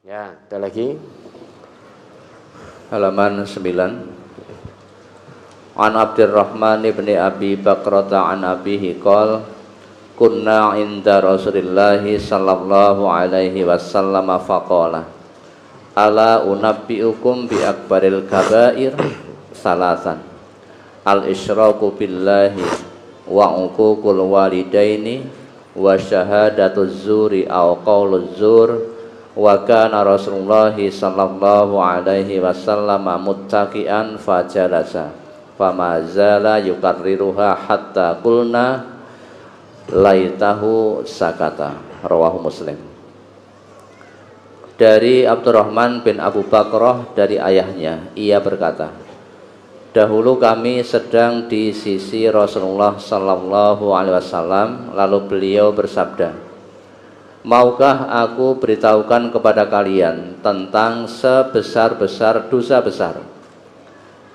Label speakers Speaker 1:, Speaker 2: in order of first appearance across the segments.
Speaker 1: Ya, ada lagi.
Speaker 2: Halaman 9. An Abdurrahman ibni Abi Bakrata an abihi qol kunna inda Rasulillahi sallallahu alaihi wasallam faqala ala unabbiukum bi akbaril kabair salasan al isyraku billahi wa uququl walidaini wa syahadatuz zuri aw qauluz zur wa kana Rasulullah sallallahu alaihi wasallam muttaqian fajalasa fama zala yukarriruha hatta qulna laitahu sakata. Rawahu Muslim. Dari Abdurrahman bin Abu Bakrah dari ayahnya, ia berkata, dahulu kami sedang di sisi Rasulullah sallallahu alaihi wasallam, lalu beliau bersabda, maukah aku beritahukan kepada kalian tentang sebesar-besar dosa besar?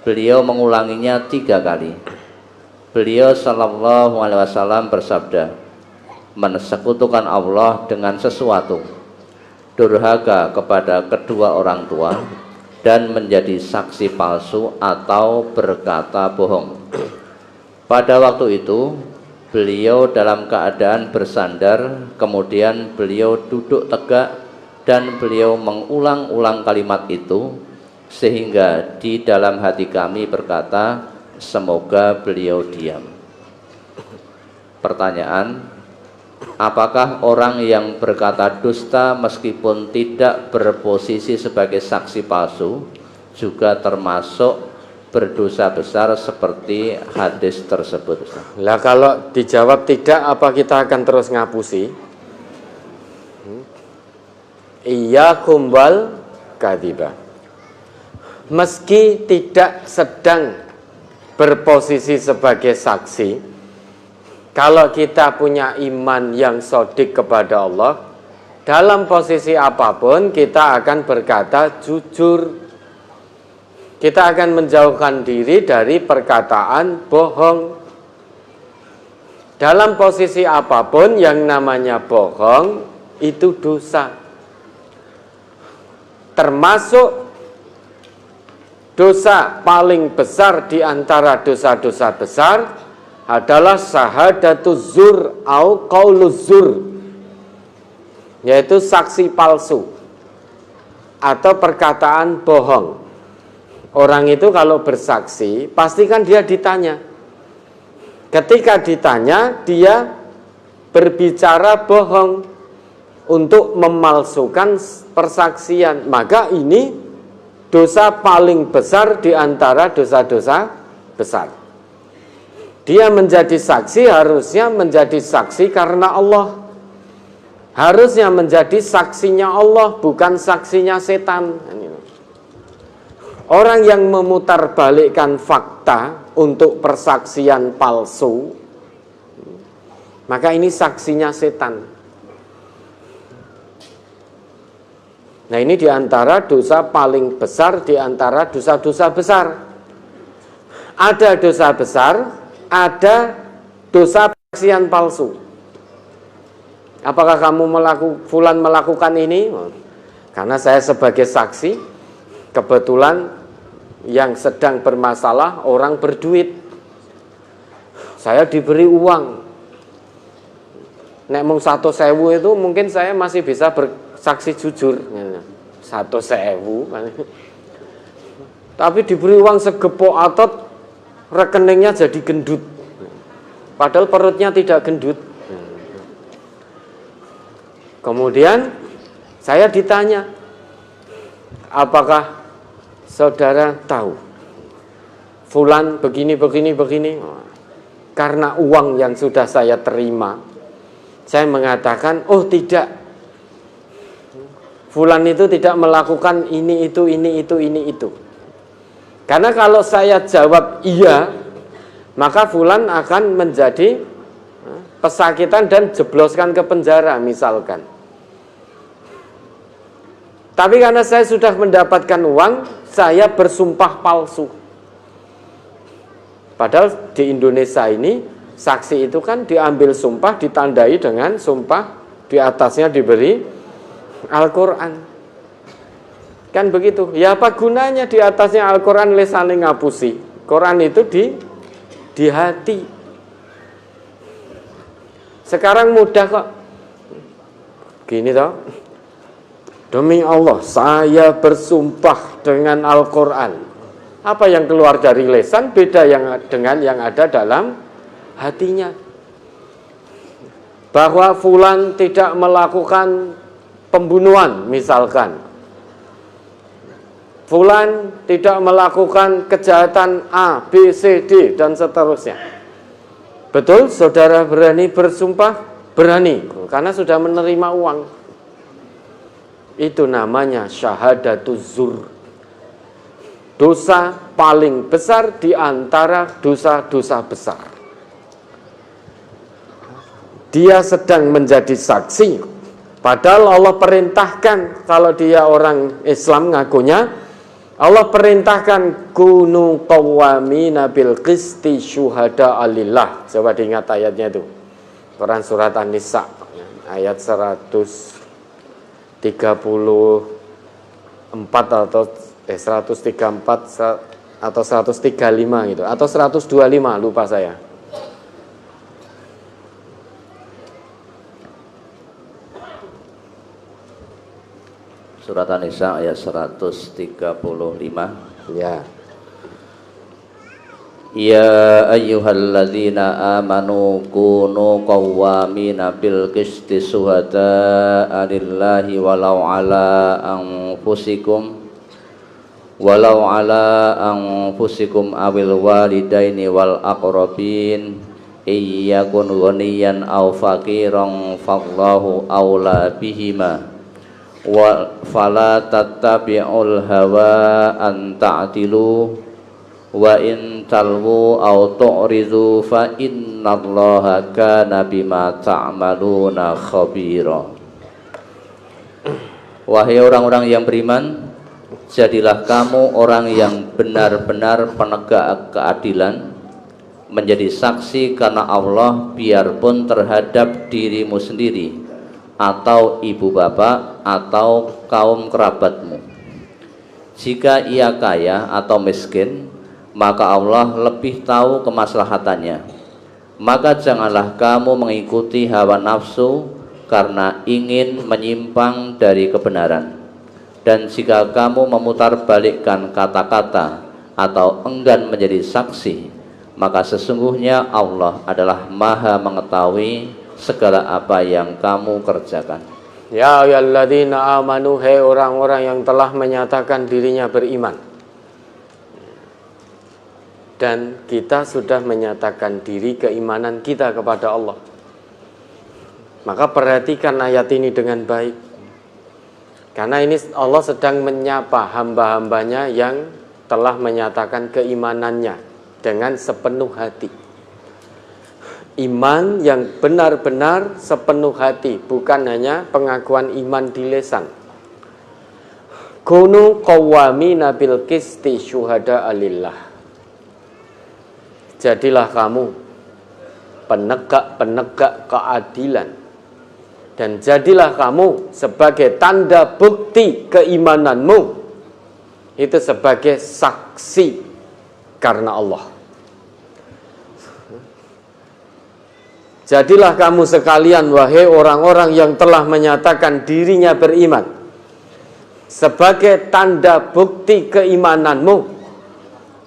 Speaker 2: Beliau mengulanginya 3 kali. Beliau sallallahu alaihi wasallam bersabda, mensekutukan Allah dengan sesuatu, durhaka kepada kedua orang tua, dan menjadi saksi palsu atau berkata bohong. Pada waktu itu beliau dalam keadaan bersandar, kemudian beliau duduk tegak dan beliau mengulang-ulang kalimat itu, sehingga di dalam hati kami berkata, semoga beliau diam. Pertanyaan, apakah orang yang berkata dusta meskipun tidak berposisi sebagai saksi palsu juga termasuk berdosa besar seperti hadis tersebut?
Speaker 1: Lah kalau dijawab tidak, apa kita akan terus ngapusi? Iya kumbal kadhiba. Meski tidak sedang berposisi sebagai saksi, kalau kita punya iman yang sodik kepada Allah, dalam posisi apapun kita akan berkata jujur. Kita akan menjauhkan diri dari perkataan bohong. Dalam posisi apapun yang namanya bohong itu dosa. Termasuk dosa paling besar di antara dosa-dosa besar adalah syahadatuz zur au qauluz zur, yaitu saksi palsu atau perkataan bohong. Orang itu kalau bersaksi pasti kan dia ditanya. Ketika ditanya dia berbicara bohong untuk memalsukan persaksian, maka ini dosa paling besar di antara dosa-dosa besar. Dia menjadi saksi harusnya menjadi saksi karena Allah. Harusnya menjadi saksinya Allah, bukan saksinya setan. Orang yang memutarbalikkan fakta untuk persaksian palsu, maka ini saksinya setan. Nah, ini diantara dosa paling besar diantara dosa-dosa besar. Ada dosa besar, ada dosa persaksian palsu. Apakah kamu fulan melakukan ini? Karena saya sebagai saksi, kebetulan yang sedang bermasalah orang berduit. Saya diberi uang. Nek mung 100.000 itu mungkin saya masih bisa bersaksi jujur. 100.000. Tapi diberi uang segepok otot, rekeningnya jadi gendut. Padahal perutnya tidak gendut. Kemudian saya ditanya, apakah saudara tahu fulan begini. Karena uang yang sudah saya terima, saya mengatakan, oh tidak, fulan itu tidak melakukan ini itu. Karena kalau saya jawab iya, maka fulan akan menjadi pesakitan dan jebloskan ke penjara misalkan. Tapi karena saya sudah mendapatkan uang, saya bersumpah palsu. Padahal di Indonesia ini, saksi itu kan diambil sumpah, ditandai dengan sumpah, di atasnya diberi Al-Quran. Kan begitu. Ya apa gunanya di atasnya Al-Quran saling ngapusi. Quran itu di hati. Sekarang mudah kok. Gini toh. Demi Allah, saya bersumpah dengan Al-Quran. Apa yang keluar dari lisan beda dengan yang ada dalam hatinya. Bahwa fulan tidak melakukan pembunuhan misalkan. Fulan tidak melakukan kejahatan A, B, C, D dan seterusnya. Betul, saudara berani bersumpah? Berani, karena sudah menerima uang. Itu namanya syahadatuz zur. Dosa paling besar di antara dosa-dosa besar. Dia sedang menjadi saksi, padahal Allah perintahkan, kalau dia orang Islam ngakunya, Allah perintahkan kunu qawwamina bil qisti syuhada alillah. Coba diingat ayatnya itu. Quran surat An-Nisa ayat 134 atau 134 atau 135 gitu, atau 125 lupa saya.
Speaker 2: Surat An-Nisa ayat 135.
Speaker 1: Ya.
Speaker 2: Ya ayyuhalladzina amanu kunu qawwamina bil qisti syuhada'a lillahi walau ala anfusikum awil walidaini wal aqrabin iyyakun ghaniyan aw faqiran fallahu aula bihima wa fala tattabi'ul hawa an ta'dilu wa in talwu aw tu'ridu fa innallaha kana bima ta'maluna khabira. Wahai orang-orang yang beriman, jadilah kamu orang yang benar-benar penegak keadilan, menjadi saksi karena Allah biarpun terhadap dirimu sendiri atau ibu bapak atau kaum kerabatmu. Jika ia kaya atau miskin, maka Allah lebih tahu kemaslahatannya. Maka janganlah kamu mengikuti hawa nafsu karena ingin menyimpang dari kebenaran. Dan jika kamu memutarbalikkan kata-kata atau enggan menjadi saksi, maka sesungguhnya Allah adalah Maha mengetahui segala apa yang kamu kerjakan.
Speaker 1: Ya ayyuhalladzina amanu, hai orang-orang yang telah menyatakan dirinya beriman. Dan kita sudah menyatakan diri keimanan kita kepada Allah. Maka perhatikan ayat ini dengan baik. Karena ini Allah sedang menyapa hamba-hambanya yang telah menyatakan keimanannya dengan sepenuh hati. Iman yang benar-benar sepenuh hati, bukan hanya pengakuan iman di lisan. Kunu qawwamina bil qisti syuhada'a lillah. Jadilah kamu penegak-penegak keadilan. Dan jadilah kamu sebagai tanda bukti keimananmu itu sebagai saksi karena Allah. Jadilah kamu sekalian, wahai orang-orang yang telah menyatakan dirinya beriman, sebagai tanda bukti keimananmu.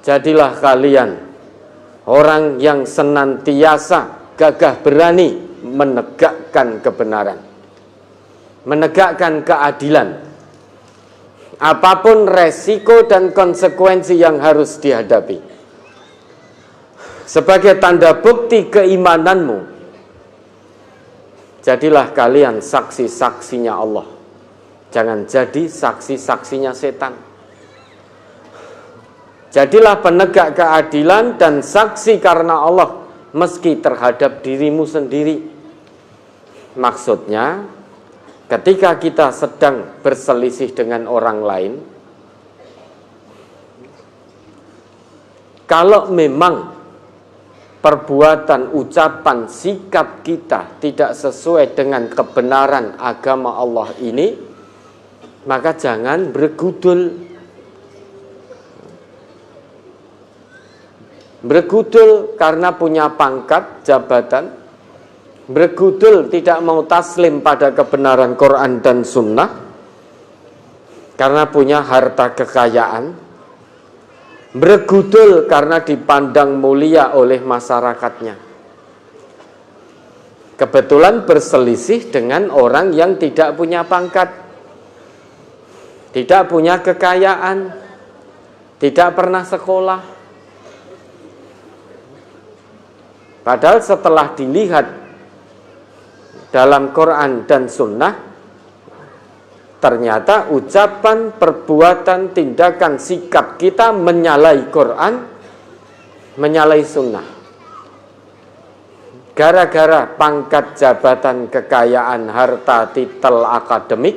Speaker 1: Jadilah kalian orang yang senantiasa gagah berani menegakkan kebenaran, menegakkan keadilan, apapun resiko dan konsekuensi yang harus dihadapi. Sebagai tanda bukti keimananmu, jadilah kalian saksi-saksinya Allah. Jangan jadi saksi-saksinya setan. Jadilah penegak keadilan dan saksi karena Allah, meski terhadap dirimu sendiri. Maksudnya, ketika kita sedang berselisih dengan orang lain, kalau memang perbuatan, ucapan, sikap kita tidak sesuai dengan kebenaran agama Allah ini, maka jangan bergudul. Bergudul karena punya pangkat, jabatan. Bergudul tidak mau taslim pada kebenaran Quran dan Sunnah karena punya harta kekayaan. Bergudul karena dipandang mulia oleh masyarakatnya. Kebetulan berselisih dengan orang yang tidak punya pangkat, tidak punya kekayaan, tidak pernah sekolah. Padahal setelah dilihat dalam Quran dan Sunnah, ternyata ucapan, perbuatan, tindakan, sikap kita menyalahi Quran, menyalahi Sunnah. Gara-gara pangkat, jabatan, kekayaan, harta, titel, akademik,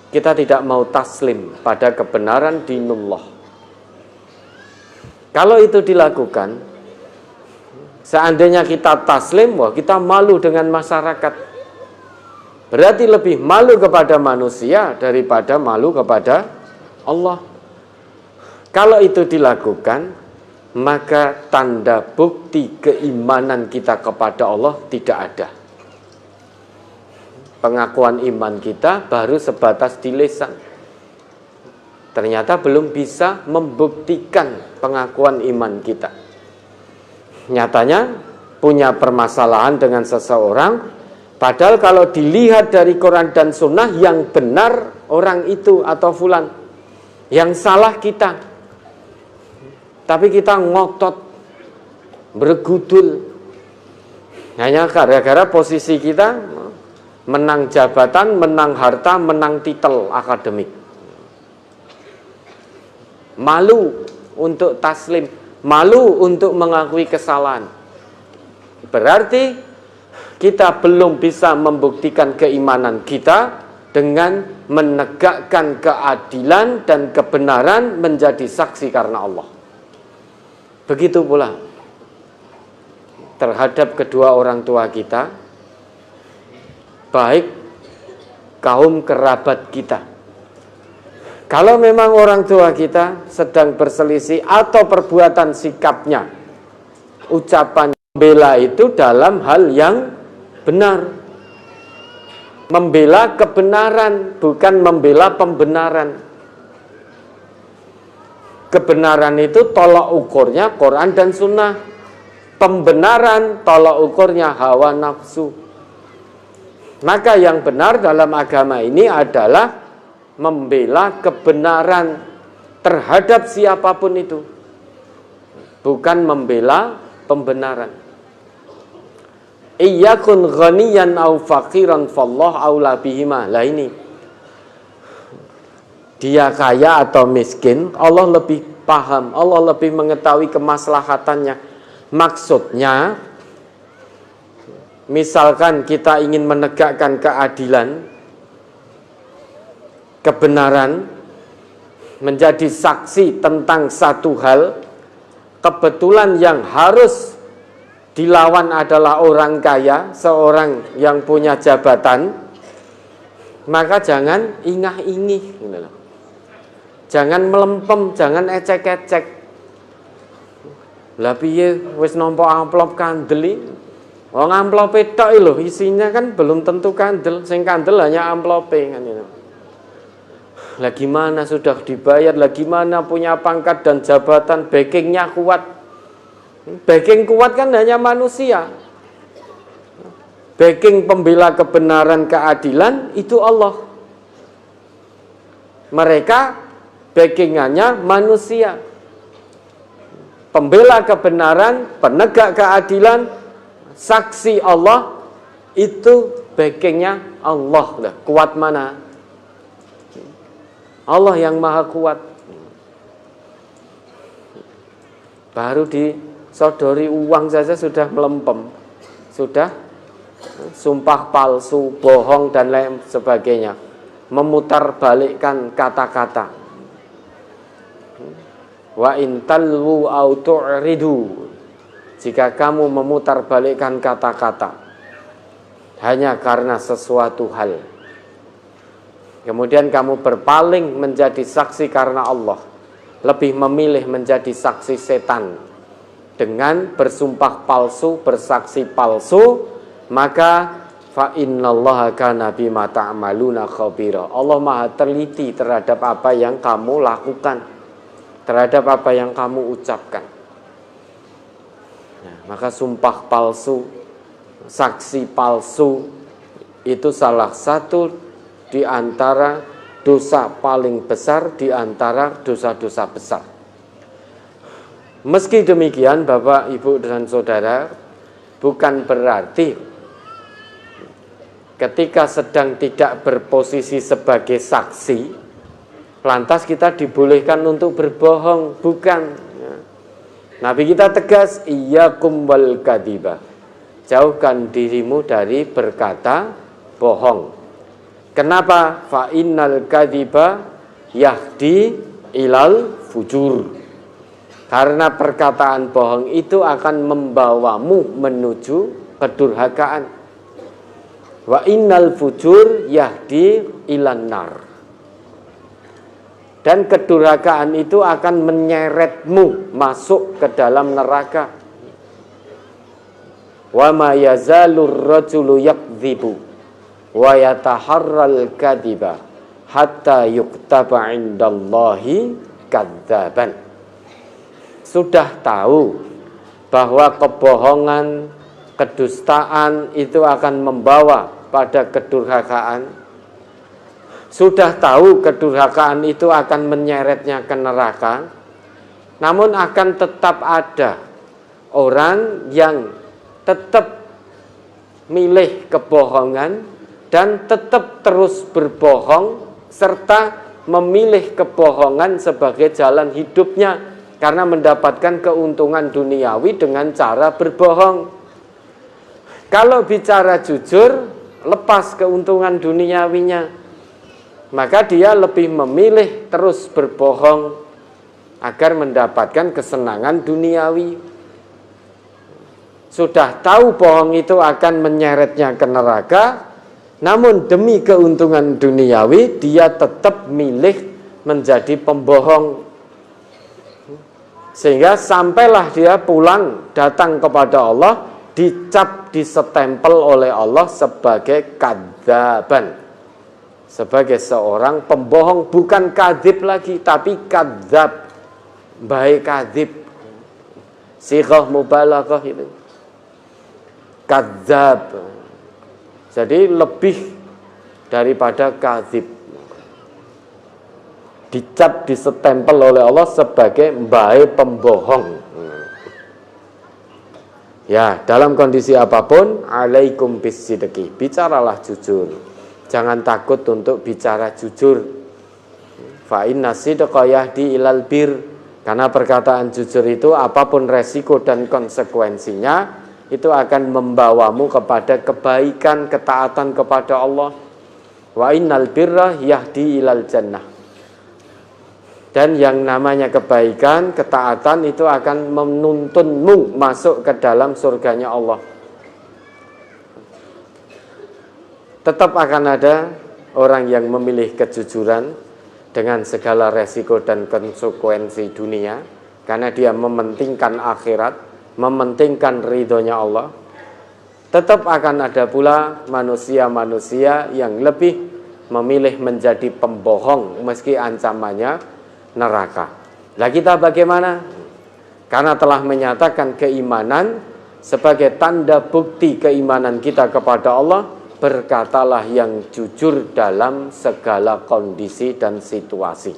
Speaker 1: kita tidak mau taslim pada kebenaran dinullah. Kalau itu dilakukan, seandainya kita taslim, wah kita malu dengan masyarakat. Berarti lebih malu kepada manusia daripada malu kepada Allah. Kalau itu dilakukan, maka tanda bukti keimanan kita kepada Allah tidak ada. Pengakuan iman kita baru sebatas di lisan. Ternyata belum bisa membuktikan pengakuan iman kita. Nyatanya punya permasalahan dengan seseorang, padahal kalau dilihat dari Quran dan Sunnah, yang benar orang itu atau fulan, yang salah kita. Tapi kita ngotot, bergudul, hanya gara-gara posisi kita menang jabatan, menang harta, menang titel akademik. Malu untuk taslim, malu untuk mengakui kesalahan. Berarti kita belum bisa membuktikan keimanan kita dengan menegakkan keadilan dan kebenaran menjadi saksi karena Allah. Begitu pula terhadap kedua orang tua kita, baik kaum kerabat kita. Kalau memang orang tua kita sedang berselisih atau perbuatan sikapnya, ucapan membela itu dalam hal yang benar, membela kebenaran, bukan membela pembenaran. Kebenaran itu tolak ukurnya Quran dan Sunnah. Pembenaran tolak ukurnya hawa nafsu. Maka yang benar dalam agama ini adalah membela kebenaran terhadap siapapun itu, bukan membela pembenaran. Iyakun ghaniyan au faqiran fallah aula bihima. Lah ini, dia kaya atau miskin, Allah lebih paham, Allah lebih mengetahui kemaslahatannya. Maksudnya, misalkan kita ingin menegakkan keadilan, kebenaran, menjadi saksi tentang satu hal, kebetulan yang harus dilawan adalah orang kaya, seorang yang punya jabatan, maka jangan ingah-ingih, jangan melempem, jangan ecek-ecek. Lah piye wis nampa amplop kandel, wong amplope tok lho, isinya kan belum tentu kandel, sing kandel hanya amplope kan itu. Lah gimana sudah dibayar, lah gimana punya pangkat dan jabatan, backingnya kuat. Backing kuat kan hanya manusia. Backing pembela kebenaran keadilan itu Allah. Mereka backingannya manusia. Pembela kebenaran, penegak keadilan, saksi Allah, itu backingnya Allah. Lah, kuat mana? Allah yang maha kuat. Baru disodori uang saja sudah melempem, sudah sumpah palsu, bohong dan lain sebagainya, memutarbalikkan kata-kata. Wa intalwu au tu'ridu, jika kamu memutarbalikkan kata-kata hanya karena sesuatu hal, kemudian kamu berpaling menjadi saksi karena Allah, lebih memilih menjadi saksi setan dengan bersumpah palsu, bersaksi palsu, maka fa innallaha kana bima ta'maluna khabira. Allah Maha teliti terhadap apa yang kamu lakukan, terhadap apa yang kamu ucapkan. Nah, maka sumpah palsu, saksi palsu itu salah satu di antara dosa paling besar di antara dosa-dosa besar. Meski demikian, Bapak, Ibu, dan Saudara, bukan berarti ketika sedang tidak berposisi sebagai saksi, lantas kita dibolehkan untuk berbohong. Bukan. Nabi kita tegas, iyyakum wal kadziba. Jauhkan dirimu dari berkata bohong. Kenapa? Fa innal kadziba yahdi ilal fujur. Karena perkataan bohong itu akan membawamu menuju kedurhakaan. Wa innal fujur yahdi ilan nar. Dan kedurhakaan itu akan menyeretmu masuk ke dalam neraka. Wa ma yazalur rajulu yakdzibu wa yataharral kadziba hatta yuktaba indallahi kadzaban. Sudah tahu bahwa kebohongan, kedustaan itu akan membawa pada kedurhakaan. Sudah tahu kedurhakaan itu akan menyeretnya ke neraka, namun akan tetap ada orang yang tetap milih kebohongan dan tetap terus berbohong serta memilih kebohongan sebagai jalan hidupnya karena mendapatkan keuntungan duniawi dengan cara berbohong. Kalau bicara jujur, lepas keuntungan duniawinya, maka dia lebih memilih terus berbohong agar mendapatkan kesenangan duniawi. Sudah tahu bohong itu akan menyeretnya ke neraka, namun demi keuntungan duniawi dia tetap milih menjadi pembohong. Sehingga sampailah dia pulang datang kepada Allah, dicap, disetempel oleh Allah sebagai kadzaban, sebagai seorang pembohong. Bukan kadzib lagi, tapi kadzab, baik kadzib, sighah mubalaghah itu, kadzab. Jadi lebih daripada kadzib, dicap, disetempel oleh Allah sebagai baik pembohong. Ya, dalam kondisi apapun, alaikum bisidqi, bicaralah jujur. Jangan takut untuk bicara jujur. Fa inna sidqa yahdi ilal bir. Karena perkataan jujur itu apapun resiko dan konsekuensinya, itu akan membawamu kepada kebaikan, ketaatan kepada Allah. Wa innal birra yahdi ilal jannah. Dan yang namanya kebaikan, ketaatan itu akan menuntunmu masuk ke dalam surganya Allah. Tetap akan ada orang yang memilih kejujuran dengan segala resiko dan konsekuensi dunia, karena dia mementingkan akhirat, mementingkan ridhonya Allah. Tetap akan ada pula manusia-manusia yang lebih memilih menjadi pembohong meski ancamannya neraka. Lah kita bagaimana? Karena telah menyatakan keimanan sebagai tanda bukti keimanan kita kepada Allah, berkatalah yang jujur dalam segala kondisi dan situasi.